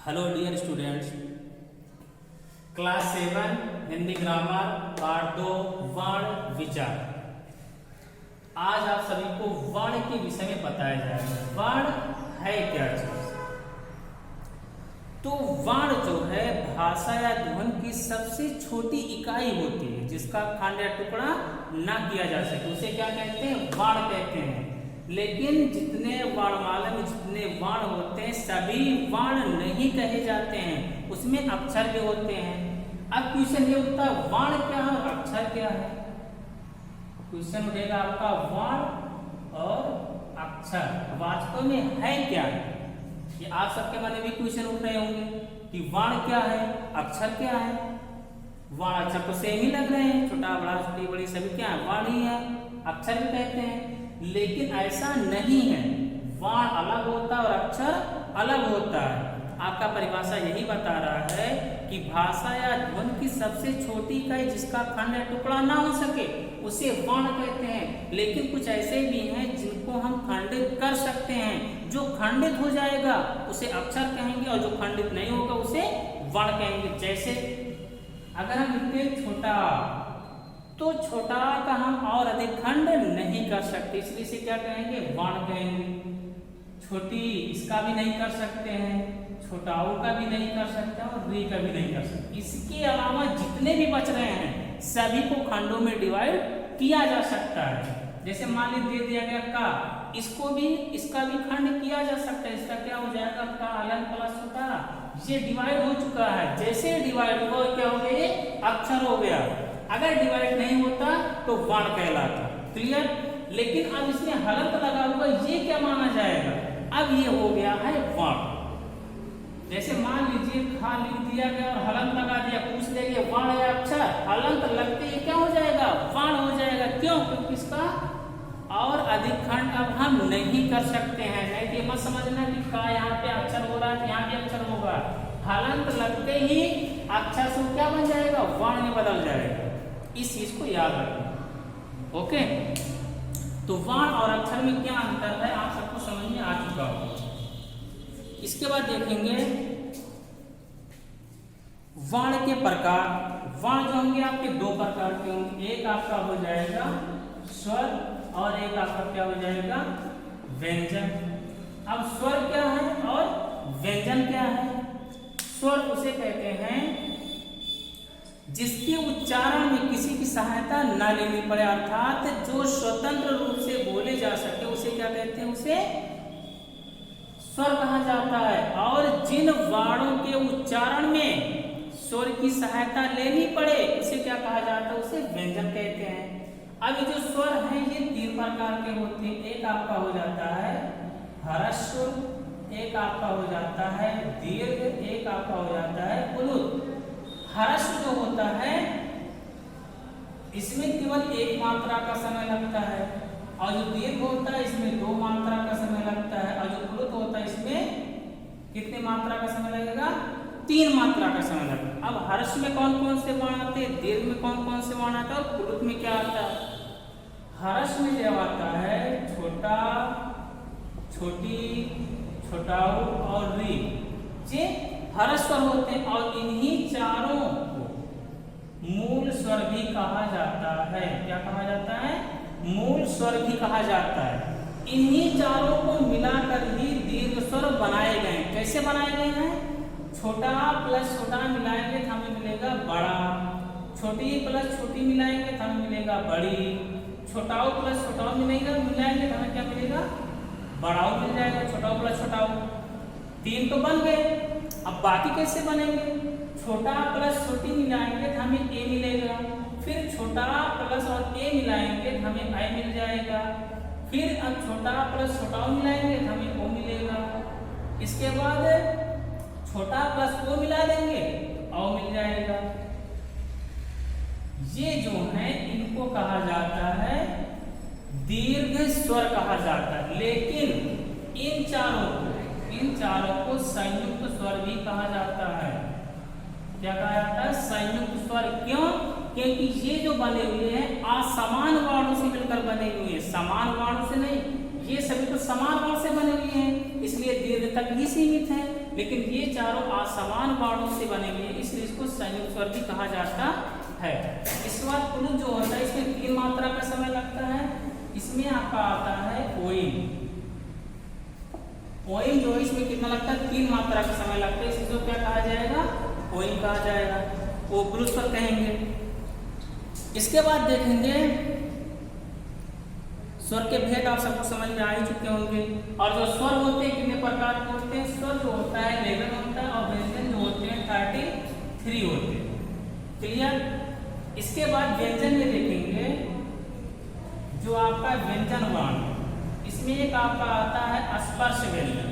Hello dear students, class 7 Hindi grammar part 2 वर्ण विचार। आज आप सभी को वर्ण के विषय में बताया जाएगा। वर्ण है क्या चीज? तो वर्ण जो है भाषा या ध्वनि की सबसे छोटी इकाई होती है जिसका खंड या टुकड़ा ना किया जा सके, उसे क्या कहते हैं? वर्ण कहते हैं। लेकिन जितने वर्णमाला में जितने वर्ण होते हैं सभी वर्ण नहीं कहे जाते हैं, उसमें अक्षर भी होते हैं। अब क्वेश्चन ये उठता है वर्ण क्या है और अक्षर क्या है। क्वेश्चन उठेगा आपका वर्ण और अक्षर वास्तव में है क्या है। ये आप सबके मन में भी क्वेश्चन उठ रहे होंगे कि वर्ण क्या है, अक्षर क्या है। वर्ण अक्षर तो सेम ही लग रहे हैं, छोटा बड़ा छोटी बड़ी सभी क्या है, वर्ण ही है, अक्षर भी कहते हैं। लेकिन ऐसा नहीं है, वर्ण अलग होता है और अक्षर अलग होता है। आपका परिभाषा यही बता रहा है कि भाषा या ध्वनि की सबसे छोटी इकाई जिसका खंड या टुकड़ा ना हो सके उसे वर्ण कहते हैं। लेकिन कुछ ऐसे भी हैं जिनको हम खंडित कर सकते हैं। जो खंडित हो जाएगा उसे अक्षर कहेंगे और जो खंडित नहीं होगा उसे वर्ण कहेंगे। जैसे अगर हम लिखते हैं छोटा, तो छोटा का हम और अधिक खंड नहीं कर सकते, इसलिए इसे क्या कहेंगे? वर्ण कहेंगे। छोटी इसका भी नहीं कर सकते हैं, छोटाऊ का भी नहीं कर सकते और री का भी नहीं कर सकते। इसके अलावा जितने भी बच रहे हैं सभी को खंडों में डिवाइड किया जा सकता है। जैसे मान लीजिए दे दिया गया का, इसको भी इसका भी खंड किया जा सकता है। इसका क्या हो जाएगा? का अलग प्लस होता, ये डिवाइड हो चुका है। जैसे डिवाइड हुआ क्या हो गया? ये अक्षर हो गया। अगर डिवाइड नहीं होता तो वर्ण कहलाता। क्लियर? लेकिन अब इसमें हलंत लगा हुआ, ये क्या माना जाएगा? अब ये हो गया है वर्ण। जैसे मान लीजिए खा लिख दिया गया और हलंत लगा दिया, पूछ लेंगे वर्ण या अक्षर, हलंत लगते ही क्या हो जाएगा? वर्ण हो जाएगा। क्यों? क्योंकि इसका और अधिक खंड अब हम नहीं कर सकते हैं। नहीं तो ये मत समझना कि का यहाँ पे अक्षर हो रहा है, यहाँ भी अक्षर होगा। हलंत लगते ही अक्षर से क्या बन जाएगा? वर्ण में बदल जाएगा। इस चीज को याद रखना। ओके, तो वर्ण और अक्षर में क्या अंतर है आप सबको समझ में आ चुका होगा। इसके बाद देखेंगे वर्ण के प्रकार। वर्ण जो होंगे आपके दो प्रकार के होंगे, एक आपका हो जाएगा स्वर और एक आपका क्या हो जाएगा? व्यंजन। अब स्वर क्या है और व्यंजन क्या है? स्वर उसे कहते हैं जिसके उच्चारण में किसी की सहायता न लेनी पड़े, अर्थात जो स्वतंत्र रूप से बोले जा सके उसे क्या कहते हैं? उसे स्वर कहा जाता है। और जिन वर्णों के उच्चारण में स्वर की सहायता लेनी पड़े उसे क्या कहा जाता है? उसे व्यंजन कहते हैं। अब ये जो स्वर हैं ये तीन प्रकार के होते हैं। एक आपका हो जाता है ह्रस्व, एक आपका हो जाता है दीर्घ, एक आपका हो जाता है प्लुत। ह्रस्व जो होता है इसमें केवल एक मात्रा का समय लगता है, और जो दीर्घ होता है इसमें दो मात्रा का समय लगता है, और जो प्लुत होता है इसमें कितने मात्रा का समय लगेगा? तीन मात्रा का समय लगेगा। अब ह्रस्व में कौन कौन से वर्ण आते हैं, दीर्घ में कौन कौन से वर्ण आता है और प्लुत में क्या आता है? ह्रस्व में जब आता है छोटा, छोटी, छोटाऊ और री, ये ह्रस्व स्वर होते हैं। और इन्हीं चारों को मूल स्वर भी कहा जाता है। क्या कहा जाता है? मूल स्वर भी कहा जाता है। इन्हीं चारों को मिलाकर ही दीर्घ स्वर बनाए गए। कैसे बनाए गए हैं? छोटा प्लस छोटा मिलाएंगे तो हमें मिलेगा बड़ा, छोटी प्लस छोटी मिलाएंगे तो हमें मिलेगा बड़ी, छोटाऊ प्लस छोटाऊ मिलाएंगे तो हमें क्या मिलेगा? बड़ाऊ मिल जाएगा। छोटाऊ प्लस छोटाऊ, तीन तो बन गए। अब बाकी कैसे बनेंगे? छोटा प्लस छोटी मिलाएंगे तो हमें ए मिलेगा, फिर छोटा प्लस और ए मिलाएंगे तो हमें आई मिल जाएगा, फिर अब छोटा प्लस छोटा मिलाएंगे तो हमें ओ मिलेगा। इसके बाद छोटा प्लस ओ मिला देंगे औ मिल जाएगा। ये जो है इनको कहा जाता है दीर्घ स्वर कहा जाता है। लेकिन इन चारों को संयुक्त स्वर भी कहा जाता है। क्या कहा जाता है? संयुक्त स्वर। क्यों? क्योंकि ये जो बने हुए हैं असमान वर्णों से मिलकर बने हुए हैं, समान वर्णों से नहीं। ये सभी तो समान वर्ण से बने हुए हैं, इसलिए दीर्घ तक ही सीमित है। लेकिन ये चारों असमान वर्णों से बने हुए हैं, इसलिए इसको संयुक्त स्वर भी कहा जाता है। इसके बाद पुनः जो होता है इसमें 3 मात्रा का समय लगता है। इसमें आपका आता है ओइन। ओइन जो है इसमें कितना लगता है, 3 मात्रा का समय लगता है, इसको क्या कहा जाएगा, ओइन कहा जाएगा, वो ग्रुप स्वर कहेंगे। इसके बाद देखेंगे स्वर के भेद आप सबको समझ में आ ही चुके होंगे। और जो स्वर होते हैं कितने प्रकार के होते हैं, स्वर जो होता है 11 होता है और व्यंजन जो होते हैं 33 होते हैं। क्लियर। इसके बाद व्यंजन में देखेंगे जो आपका व्यंजन वर्ण, इसमें एक आपका आता है स्पर्श व्यंजन।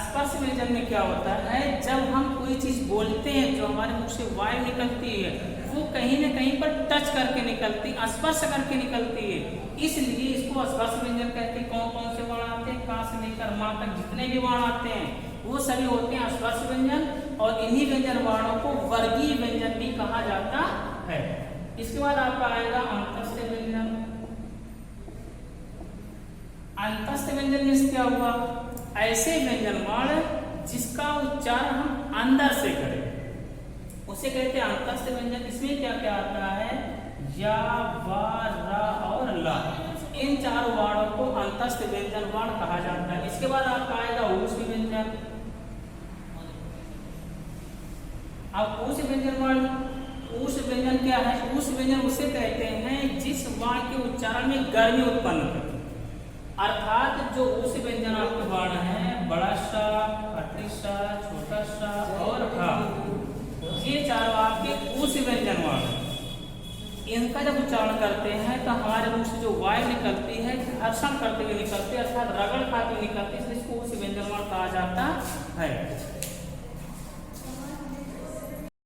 स्पर्श व्यंजन में क्या होता है, जब हम कोई चीज बोलते हैं जो हमारे मुख से वायु निकलती है वो कहीं न कहीं पर टच करके निकलती, स्पर्श करके निकलती है, इसलिए इसको स्पर्श व्यंजन कहते हैं। कौन कौन से वर्ण आते हैं, का से लेकर मां तक जितने भी वर्ण आते हैं वो सभी होते हैं स्पर्श व्यंजन, और इन्हीं व्यंजन वर्णों को वर्गीय व्यंजन भी कहा जाता है। इसके बाद आपका आएगा अंतस्थ व्यंजन। अंतस्थ व्यंजन में क्या हुआ, ऐसे व्यंजन वर्ण जिसका उच्चारण हम अंदर से करें उसे कहते हैं अंतस्थ व्यंजन। इसमें क्या क्या आता है, या, वा, रा और ला, इन 4 वर्णों को अंतस्थ व्यंजन वर्ण कहा जाता है। इसके बाद आपका आएगा ऊष्म व्यंजन। अब ऊष्म व्यंजन वर्ण, ऊष्म व्यंजन क्या है, ऊष्म व्यंजन उसे कहते हैं जिस वर्ण के उच्चारण में गर्मी उत्पन्न करते, अर्थात जो ऊष्म व्यंजन आपके वर्ण है, बड़ा सा, कटी सा, छोटा सा और हा, ये चारों आपके ऊष्म व्यंजन वर्ण, इनका जब उच्चारण करते हैं तो हमारे मुख से जो वायु निकलती है घर्षण करते हुए निकलती है, अर्थात रगड़ खाते हुए निकलती है, इसलिए इसको ऊष्म व्यंजन वर्ण कहा जाता है।